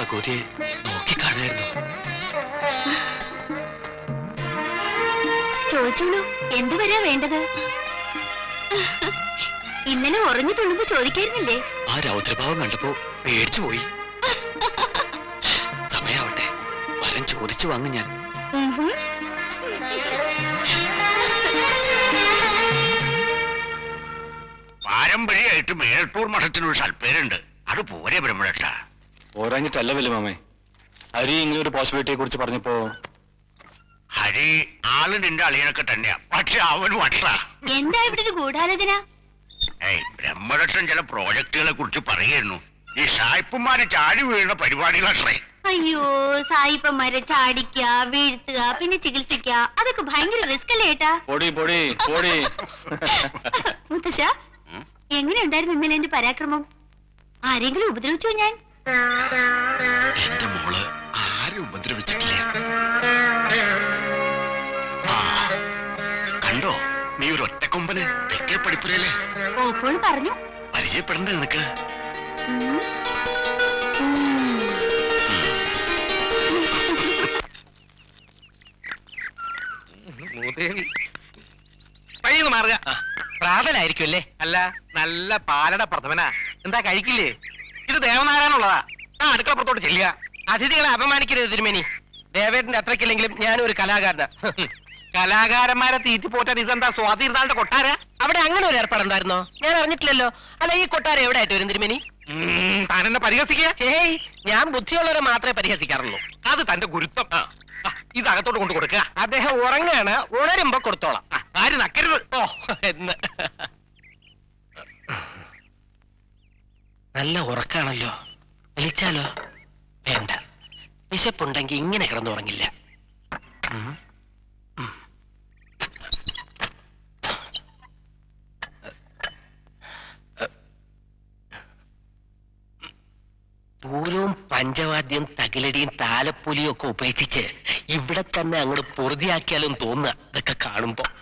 ഭഗവതിയെ നോക്കിക്കാണായിരുന്നു. ചോദിച്ചോളൂ, എന്തുവരാ വേണ്ടത്? ഇന്നലെ ഉറഞ്ഞു തുള്ളുമ്പോ ചോദിക്കായിരുന്നില്ലേ? ആ രൗദ്രഭാവം കണ്ടപ്പോ പേടിച്ചു പോയി. സമയാവട്ടെ, വരം ചോദിച്ചു വാങ്ങും ഞാൻ. പാരമ്പര്യമായിട്ട് മേൽപ്പൂർ മഠത്തിനൊരു സൽപ്പേരുണ്ട്. അത് പോരെ ബ്രഹ്മണട്ട? പോരാഞ്ഞിട്ടല്ല വല്ല മാമേ. ഹരി ഇങ്ങനെ ഒരു പോസിബിലിറ്റിയെ കുറിച്ച് പറഞ്ഞപ്പോ ഹരി ആള് നിന്റെ അളിയനൊക്കെ തന്നെയാ, പക്ഷെ അവന് വട്ട. എന്താ ഇവിടെ ഒരു ഗൂഢാലോചന? ബ്രഹ്മദത്തൻ ചില പ്രോജക്ടുകളെ കുറിച്ച് പറയായിരുന്നു. ഈ സായിപ്പന്മാര് ചാടി വീഴുന്ന പരിപാടികളത്രേ. അയ്യോ, സായിപ്പന്മാരെ ചാടിക്കുക, വീഴ്ത്തുക, പിന്നെ ചികിത്സിക്ക, അതൊക്കെ ഭയങ്കര റിസ്ക് അല്ലേ ഏട്ടാ? മുത്തശ്ശ, എങ്ങനെ ഉണ്ടായിരുന്നു ഇന്നലെ എന്റെ പരാക്രമം? ആരെങ്കിലും ഉപദ്രവിച്ചോ ഞാൻ? എന്റെ മോള് ആരും ഉപദ്രവിച്ചിട്ടില്ല. കണ്ടോ, നീ ഒരു ഒറ്റക്കൊമ്പന് തെക്കേ പഠിപ്പുരയിലെ ഓപ്പോൾ പറഞ്ഞു. പരിചയപ്പെടണ്ടേ നിനക്ക്? പയ്യൊന്ന് മാറുക. പ്രാതലായിരിക്കും അല്ലേ? അല്ല, നല്ല പാലട പ്രഥമനാ. എന്താ കഴിക്കില്ലേ? ഇത് ദേവനാരായണുള്ളതാ. ആ അടുക്കള പുറത്തോട്ട് ചെല്ലുക. അതിഥികളെ അപമാനിക്കരുത് തിരുമേനി. ദേവേട്ടന്റെ അത്രയ്ക്കില്ലെങ്കിലും ഞാനൊരു കലാകാരനാ. കലാകാരന്മാരെ തീറ്റിപ്പോറ്റാൻ ഇതെന്താ സ്വാതിരുന്നാളുടെ കൊട്ടാര? അവിടെ അങ്ങനെ ഒരു ഏർപ്പാടുണ്ടായിരുന്നോ? ഞാൻ അറിഞ്ഞിട്ടില്ലല്ലോ. അല്ല, ഈ കൊട്ടാര എവിടെ ആയിട്ട് വരും തിരുമേനി? താനെന്നെ പരിഹസിക്കുക? ഏയ്, ഞാൻ ബുദ്ധിയുള്ളവരെ മാത്രമേ പരിഹസിക്കാറുള്ളൂ. അത് തന്റെ ഗുരുത്വം. ഇത് അകത്തോട്ട് കൊണ്ട് കൊടുക്കുക. അദ്ദേഹം ഉറങ്ങാണ്, ഉണരുമ്പോ കൊടുത്തോളാം. ആര് നക്കരുത്. ഓ, എന്ന് നല്ല ഉറക്കാണല്ലോ. വിളിച്ചാലോ? വേണ്ട, വിശപ്പുണ്ടെങ്കിൽ ഇങ്ങനെ കിടന്നുറങ്ങില്ല. പൂരവും പഞ്ചവാദ്യം തകിലടിയും താലപ്പൊലിയും ഒക്കെ ഉപേക്ഷിച്ച് ഇവിടെ തന്നെ അങ്ങോട്ട് പൊറുതിയാക്കിയാലും തോന്നുക ഇതൊക്കെ കാണുമ്പോ.